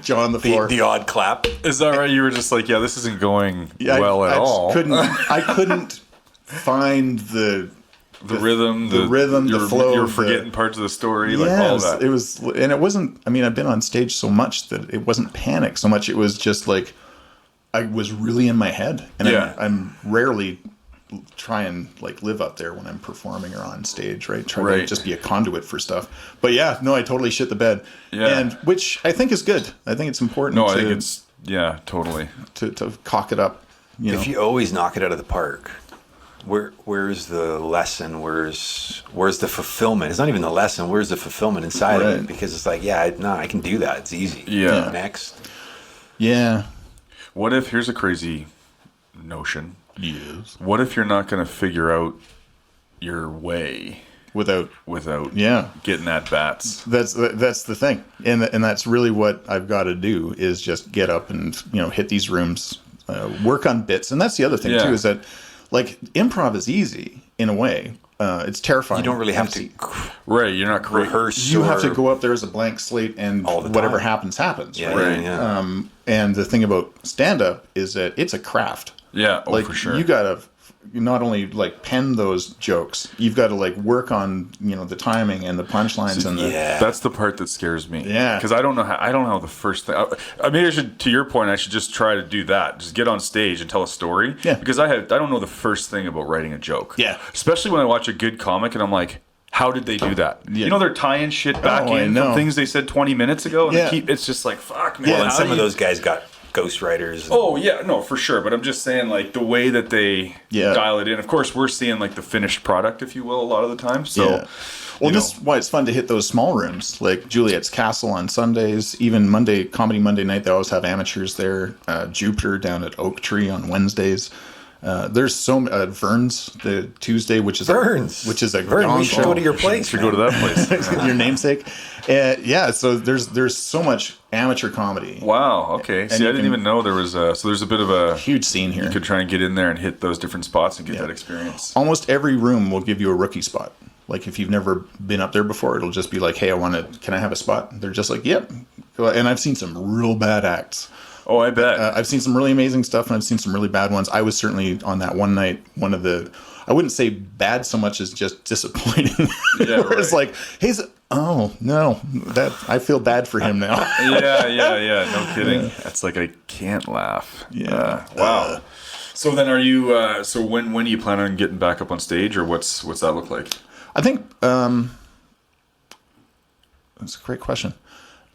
S2: jaw on the floor.
S1: The odd clap.
S3: Is that right? You were just like, yeah, this isn't going well at all.
S2: I couldn't find the
S3: rhythm,
S2: the flow.
S3: You were forgetting parts of the story, like all that.
S2: It was, and it wasn't, I mean, I've been on stage so much that it wasn't panic so much. It was just like, I was really in my head. And I'm rarely try and like live up there when I'm performing or on stage, right? Try to just be a conduit for stuff. But yeah, no, I totally shit the bed. Yeah. And which I think is good. I think it's important.
S3: No, I think it's, yeah, totally.
S2: To cock it up.
S1: If you always knock it out of the park, where's the lesson? Where's the fulfillment? It's not even the lesson. Where's the fulfillment inside of it? Because it's like, I can do that. It's easy.
S3: Yeah.
S1: Next.
S2: Yeah.
S3: What if, here's a crazy notion.
S2: Yes.
S3: What if you're not going to figure out your way without getting at bats?
S2: That's the thing, and that's really what I've got to do is just get up and hit these rooms, work on bits, and that's the other thing too is that like improv is easy in a way. It's terrifying.
S1: You don't really have to.
S3: Right, you're not
S1: rehearse.
S2: You have to go up there as a blank slate, and whatever happens.
S1: Yeah,
S2: right.
S1: Yeah.
S2: And the thing about stand up is that it's a craft.
S3: Yeah,
S2: for sure. You gotta not only like pen those jokes, you've got to like work on the timing and the punchlines
S3: that's the part that scares me.
S2: Yeah,
S3: because I don't know the first thing. I mean, to your point, I should just try to do that. Just get on stage and tell a story.
S2: Yeah,
S3: because I don't know the first thing about writing a joke.
S2: Yeah,
S3: especially when I watch a good comic and I'm like, how did they do that? Yeah. They're tying shit back in from things they said 20 minutes ago, and it's just like, fuck, man.
S1: Well, and some of those guys got ghostwriters.
S3: Oh yeah, no, for sure. But I'm just saying, like the way that they dial it in. Of course, we're seeing like the finished product, if you will, a lot of the time. So,
S2: well, this is why it's fun to hit those small rooms, like Juliet's Castle on Sundays. Even Comedy Monday night, they always have amateurs there. Jupiter down at Oak Tree on Wednesdays. There's Vern's the Tuesday, which is
S1: Vern's,
S2: a
S1: Vern. We should go to your place.
S3: We should go to that place.
S2: Your namesake. So there's so much amateur comedy.
S3: Wow. Okay. See, I didn't even know there was there's a bit of a
S2: huge scene here.
S3: You could try and get in there and hit those different spots and get that experience.
S2: Almost every room will give you a rookie spot. Like if you've never been up there before, it'll just be like, hey, can I have a spot? They're just like, yep. And I've seen some real bad acts.
S3: Oh, I bet.
S2: I've seen some really amazing stuff, and I've seen some really bad ones. I was certainly on that one night, I wouldn't say bad so much as just disappointing. Yeah, where it's like, oh, no, I feel bad for him now.
S3: Yeah, no kidding. That's like, I can't laugh.
S2: Yeah.
S3: Wow. So then are you, when do you plan on getting back up on stage, or what's that look like?
S2: I think, that's a great question.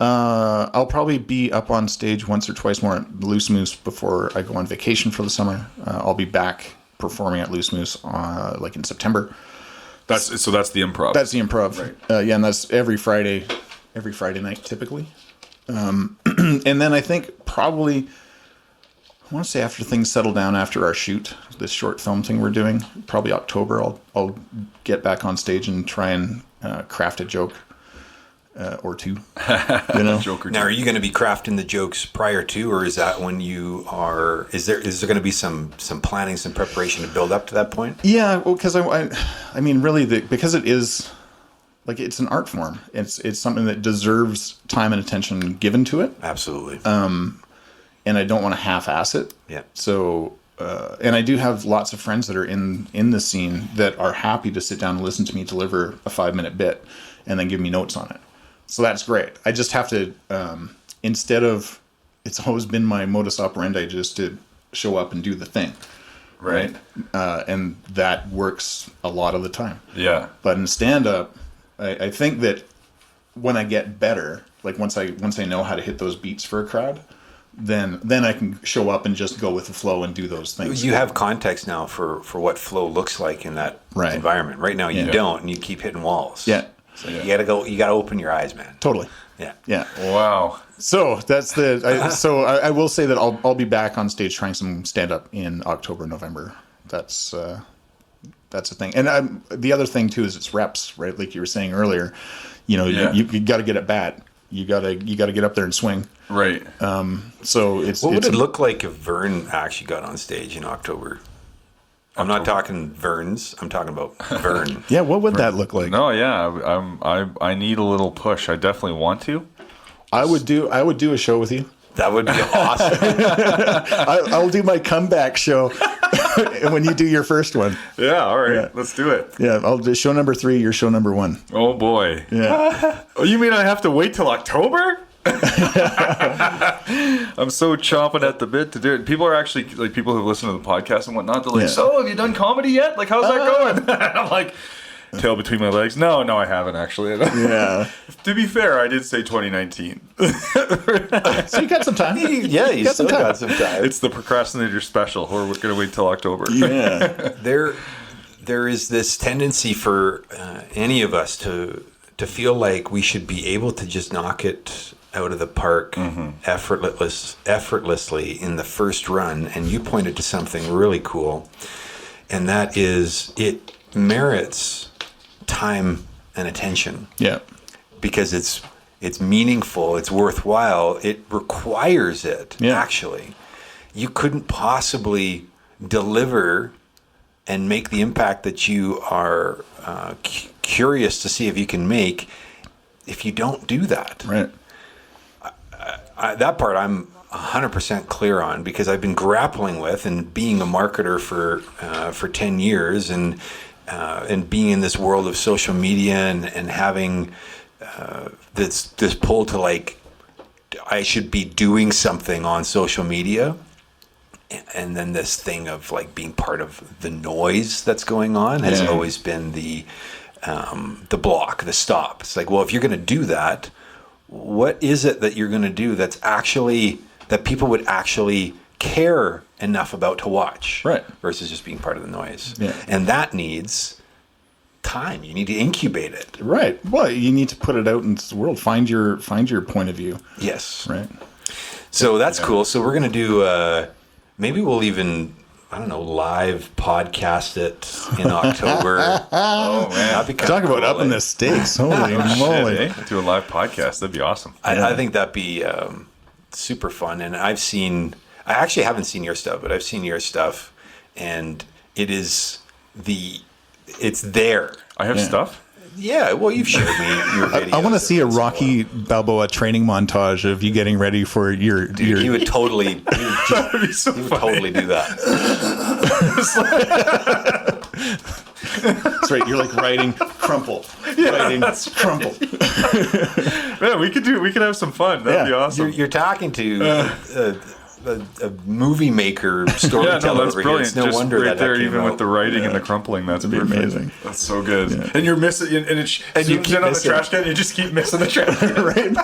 S2: I'll probably be up on stage once or twice more at Loose Moose before I go on vacation for the summer. I'll be back performing at Loose Moose like in September.
S3: That's the improv.
S2: That's the improv. Right. And that's every Friday night typically. And then I think probably, I want to say after things settle down after our shoot, this short film thing we're doing, probably October, I'll get back on stage and try and craft a joke. Or two,
S1: Now, are you going to be crafting the jokes prior to, or is that when you are? Is there going to be some planning, some preparation to build up to that point?
S2: Yeah, well, because I mean, really, because it is like it's an art form. It's something that deserves time and attention given to it.
S1: Absolutely.
S2: And I don't want to half-ass it.
S1: Yeah.
S2: So, and I do have lots of friends that are in the scene that are happy to sit down and listen to me deliver a 5-minute bit, and then give me notes on it. So that's great. I just have to, instead of, it's always been my modus operandi just to show up and do the thing. Right. And that works a lot of the time.
S3: Yeah.
S2: But in stand-up, I think that when I get better, like once I know how to hit those beats for a crowd, then I can show up and just go with the flow and do those things.
S1: You have context now for what flow looks like in that
S2: Right.
S1: environment. Right now you
S2: Yeah.
S1: don't, and you keep hitting walls.
S2: Yeah.
S1: So you gotta open your eyes, man.
S2: Totally.
S1: Yeah.
S2: Yeah.
S3: Wow.
S2: So that's I will say that I'll be back on stage trying some stand up in October, November. That's a thing. And the other thing too is it's reps, right? Like you were saying earlier, you got to get at bat. You got to get up there and swing.
S3: Right.
S2: So it's
S1: What would it look like if Vern actually got on stage in October? I'm not talking Verns. I'm talking about Vern.
S2: Yeah, what would that look like?
S3: No, yeah. I need a little push. I definitely want to.
S2: I would do a show with you.
S1: That would be awesome.
S2: I'll do my comeback show when you do your first one.
S3: Yeah, all right.
S2: Yeah.
S3: Let's do it.
S2: Yeah, I'll do show number 3. Your show number 1.
S3: Oh, boy.
S2: Yeah.
S3: Oh, you mean I have to wait till October? I'm so chomping at the bit to do it. People are actually, like, people who listen to the podcast and whatnot, they're like,
S2: Yeah.
S3: so have you done comedy yet? Like, how's that going? I'm like, tail between my legs. No, I haven't actually.
S2: Yeah.
S3: To be fair, I did say 2019.
S2: So you got some time.
S1: Yeah, you
S2: got
S1: still
S2: some time.
S1: got some time.
S3: It's the procrastinator special. We're going to wait till October.
S2: Yeah.
S1: There is this tendency for any of us to feel like we should be able to just knock it out of the park effortlessly in the first run. And you pointed to something really cool, and that is it merits time and attention.
S2: Yeah.
S1: Because it's meaningful, it's worthwhile, it requires it.
S2: Yeah.
S1: Actually, you couldn't possibly deliver and make the impact that you are curious to see if you can make if you don't do that.
S2: Right.
S1: That part I'm 100% clear on, because I've been grappling with and being a marketer for 10 years and being in this world of social media and having this pull to, like, I should be doing something on social media, and then this thing of, like, being part of the noise that's going on has
S2: Yeah.
S1: always been the block, the stop. It's like, well, if you're going to do that, what is it that you're going to do that's actually that people would actually care enough about to watch,
S2: Right.
S1: versus just being part of the noise.
S2: Yeah.
S1: And that needs time. You need to incubate it.
S2: Right. Well, you need to put it out into the world. Find your point of view.
S1: Yes.
S2: Right.
S1: So that's cool. So we're going to do, maybe we'll even, I don't know, live podcast it in October.
S3: Oh, man.
S1: That'd be kinda
S2: Talk about
S1: cool,
S2: upping
S1: eh?
S2: the stakes. Holy moly.
S3: Shit, eh? Do a live podcast. That'd be awesome.
S1: I think that'd be super fun. And I actually haven't seen your stuff, but I've seen your stuff, and it's there.
S3: I have
S2: Yeah.
S3: stuff.
S1: Yeah, well, you've showed me your videos.
S2: I want to see a
S1: once in while.
S2: Rocky Balboa training montage of you getting ready for your.
S1: Dude, he would totally,
S3: That'd be so
S1: he would
S3: funny.
S1: totally do that.
S2: That's right. You're like writing crumple, writing crumple.
S3: Yeah, we could have some fun. That'd be
S2: Yeah.
S3: awesome.
S1: You're talking to a movie maker, storyteller.
S3: Yeah, no, that's
S1: over here.
S3: brilliant.
S1: It's no
S3: Just
S1: wonder
S3: right
S1: that
S3: there,
S1: came
S3: even
S1: out.
S3: with the writing and the crumpling, that's
S2: That'd be
S3: perfect.
S2: amazing.
S3: That's so good.
S2: Yeah.
S3: And you're missing, and it's
S1: And you keep
S3: on the
S1: missing.
S3: trash can. You just keep missing the trash can.
S2: Right.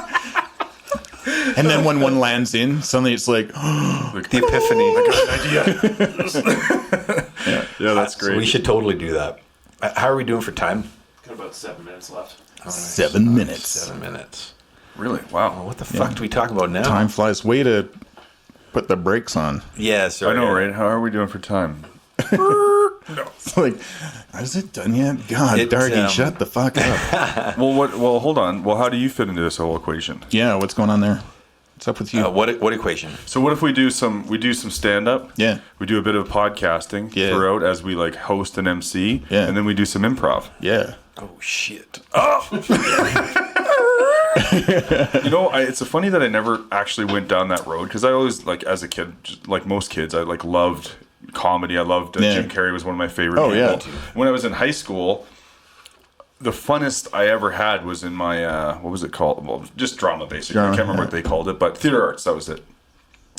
S2: And then when one lands in, suddenly it's like,
S3: Like,
S1: The epiphany.
S3: yeah, that's great.
S1: So we should totally do that. How are we doing for time?
S4: Got about 7 minutes left.
S2: 7 minutes.
S1: 7 minutes.
S3: Really? Wow.
S1: What the fuck do we talk about now?
S2: Time flies. Way to put the brakes on.
S1: Yeah, sorry.
S3: I know, right? How are we doing for time?
S2: It's like, is it done yet? God,
S1: It,
S2: Dargie, shut the fuck up.
S3: Well, hold on. Well, how do you fit into this whole equation?
S2: Yeah, what's going on there? What's up with you?
S1: What equation?
S3: So what if we do some stand up?
S2: Yeah.
S3: We do a bit of podcasting
S2: Yeah.
S3: throughout as we like host and MC.
S2: Yeah.
S3: And then we do some improv.
S2: Yeah.
S1: Oh shit!
S3: You know, it's funny that I never actually went down that road, because I always, like, as a kid, just like most kids, I like loved comedy. I loved
S2: Yeah.
S3: Jim Carrey was one of my favorite
S2: Oh,
S3: people.
S2: yeah.
S3: When I was in high school, the funnest I ever had was in my what was it called? Well, just drama, basically.
S2: Drama,
S3: I can't remember
S2: yeah.
S3: what they called it, but theater arts. That was it.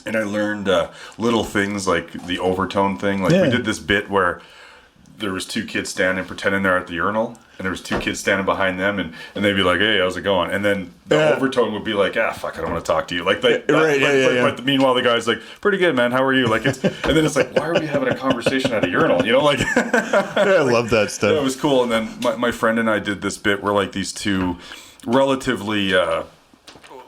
S3: And I learned little things like the overtone thing. Like
S2: Yeah.
S3: we did this bit where there was two kids standing pretending they're at the urinal, and there was two kids standing behind them, and they'd be like, "Hey, how's it going?" And then the overtone would be like, "Ah, fuck, I don't want to talk to you." Like, but meanwhile, the guy's like, "Pretty good, man. How are you?" Like, and then it's like, why are we having a conversation at a urinal? You know, like,
S2: I love that stuff.
S3: it was cool. And then my friend and I did this bit where like these two relatively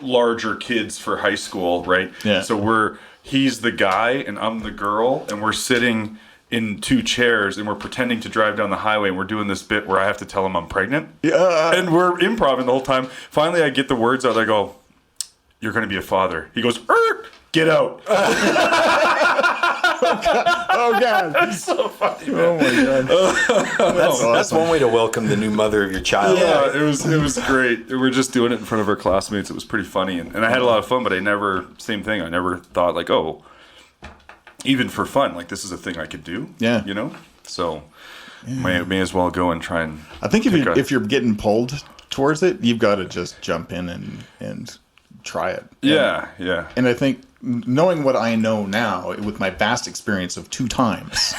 S3: larger kids for high school, right?
S2: Yeah.
S3: So he's the guy and I'm the girl, and we're sitting in two chairs and we're pretending to drive down the highway, and we're doing this bit where I have to tell him I'm pregnant.
S2: Yeah.
S3: And we're improvising the whole time. Finally, I get the words out. I go, "You're going to be a father." He goes, "Get out."
S2: Oh God.
S3: That's so funny, man.
S2: Oh my God.
S1: That's one way to welcome the new mother of your child.
S3: Yeah, it was great. We were just doing it in front of our classmates. It was pretty funny, and I had a lot of fun. But same thing. I never thought like, oh, even for fun, like this is a thing I could do.
S2: Yeah.
S3: You know. So may as well go and try and.
S2: I think if you're getting pulled towards it, you've got to just jump in and try it.
S3: Yeah.
S2: And I think knowing what I know now, with my vast experience of 2 times,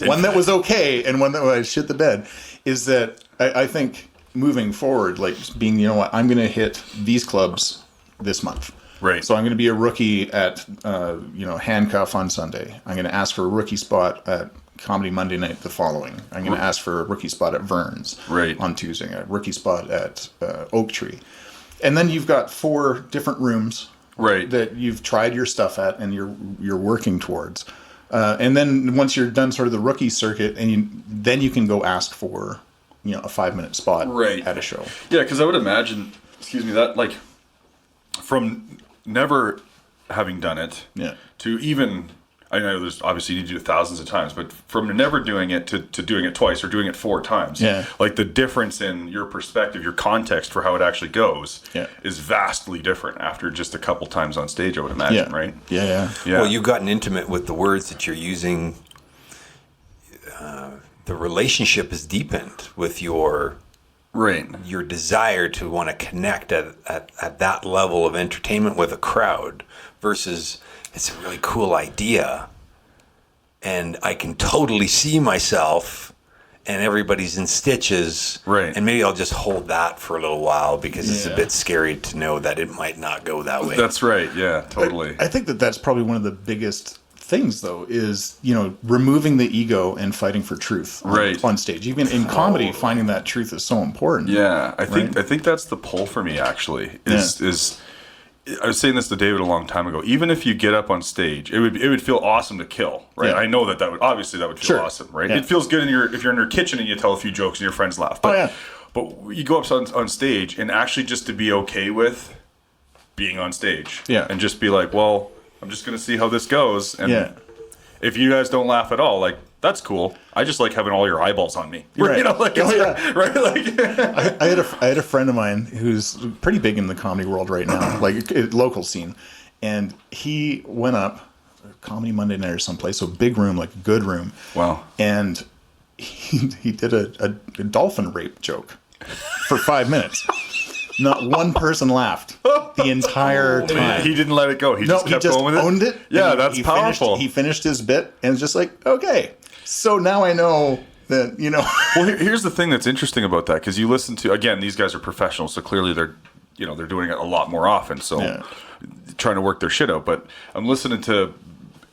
S2: one that was okay and one that I shit the bed, is that I think moving forward, like being, you know what, I'm going to hit these clubs this month.
S3: Right.
S2: So I'm going to be a rookie at, Handcuff on Sunday. I'm going to ask for a rookie spot at Comedy Monday Night the following. I'm going to ask for a rookie spot at Vern's on Tuesday, a rookie spot at Oak Tree. And then you've got 4 different rooms that you've tried your stuff at and you're working towards. And then once you're done sort of the rookie circuit, then you can go ask for, a 5-minute spot at a show.
S3: Yeah, because I would imagine, that like from never having done it to even, I know there's obviously you need to do it thousands of times, but from never doing it to doing it twice or doing it 4 times, like the difference in your perspective, your context for how it actually goes is vastly different after just a couple times on stage, I would imagine, right?
S2: Yeah.
S1: Well, you've gotten intimate with the words that you're using. The relationship is deepened with your desire to want to connect at that level of entertainment with a crowd versus it's a really cool idea and I can totally see myself and everybody's in stitches, and maybe I'll just hold that for a little while because it's a bit scary to know that it might not go that way.
S3: That's right. Yeah, totally.
S2: I think that's probably one of the biggest things, though, is removing the ego and fighting for truth on stage. Even in comedy, finding that truth is so important.
S3: Yeah, I think that's the pull for me. Actually, is I was saying this to David a long time ago. Even if you get up on stage, it would feel awesome to kill, right? Yeah. I know that would feel awesome, right? Yeah. It feels good if you're in your kitchen and you tell a few jokes and your friends laugh. But, but you go up on stage and actually just to be okay with being on stage, and just be like, well, I'm just going to see how this goes. And if you guys don't laugh at all, like, that's cool. I just like having all your eyeballs on me.
S2: Right.
S3: Like, right? Like,
S2: I had a friend of mine who's pretty big in the comedy world right now, like local scene. And he went up, Comedy Monday Night or someplace, so big room, like a good room.
S3: Wow.
S2: And he did a dolphin rape joke for 5 minutes. Not one person laughed the entire time.
S3: He didn't let it go. He just kept going with it.
S2: Owned it.
S3: Yeah, that's powerful.
S2: He finished his bit and was just like, okay, so now I know that,
S3: Well, here's the thing that's interesting about that, because you listen to, again, these guys are professionals, so clearly they're doing it a lot more often, so trying to work their shit out. But I'm listening to,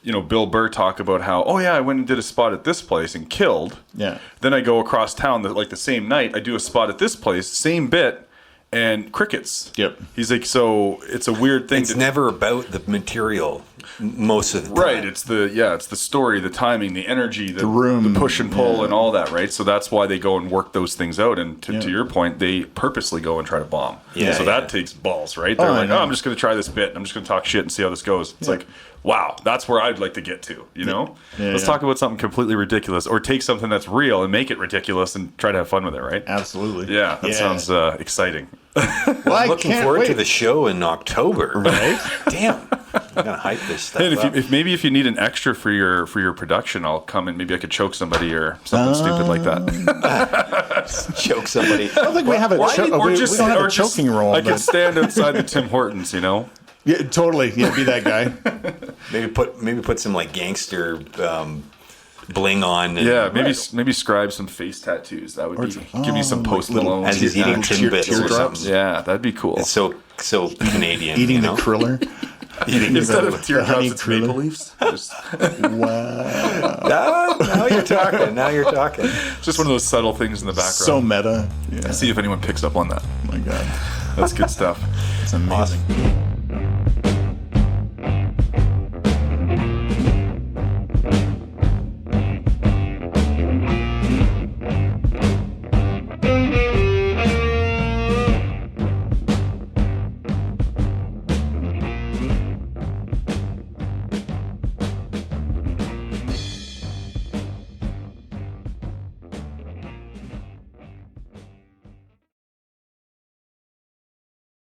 S3: Bill Burr talk about how, I went and did a spot at this place and killed. Yeah. Then I go across town, the same night, I do a spot at this place, same bit, and crickets.
S2: Yep.
S3: He's like, so it's a weird thing.
S1: It's never about the material most of the time.
S3: Right. It's the story, the timing, the energy, the
S2: room,
S3: the push and pull and all that, right? So that's why they go and work those things out. And to your point, they purposely go and try to bomb. Yeah. So that takes balls, right? They're I'm just going to try this bit. I'm just going to talk shit and see how this goes. It's like, wow, that's where I'd like to get to, Let's talk about something completely ridiculous, or take something that's real and make it ridiculous and try to have fun with it, right?
S2: Absolutely.
S3: Yeah, that sounds exciting.
S1: Well, I'm looking forward to the show in October. Right? Damn. I'm gonna hype this stuff up.
S3: If you need an extra for your production, I'll come and maybe I could choke somebody or something stupid like that.
S1: Choke somebody.
S2: I don't think we have a choking role.
S3: I could stand outside the Tim Hortons,
S2: Yeah, totally. Yeah, be that guy.
S1: maybe put some like gangster bling on. And,
S3: Yeah, maybe scribe some face tattoos. That would give me some Post Malone.
S1: as he's eating Timbits or
S2: teardrops.
S1: something.
S3: Yeah, that'd be cool.
S1: It's so Canadian.
S2: Eating
S1: you
S2: the
S1: know?
S2: cruller.
S3: Instead of
S2: honey
S3: teardrops, it's
S2: cruller.
S3: maple leaves. Just,
S2: Wow.
S1: Now you're talking. Now you're talking.
S3: just one of those subtle things in the background.
S2: So meta. Yeah.
S3: See if anyone picks up on that.
S2: Oh my God.
S3: That's good stuff.
S2: It's amazing.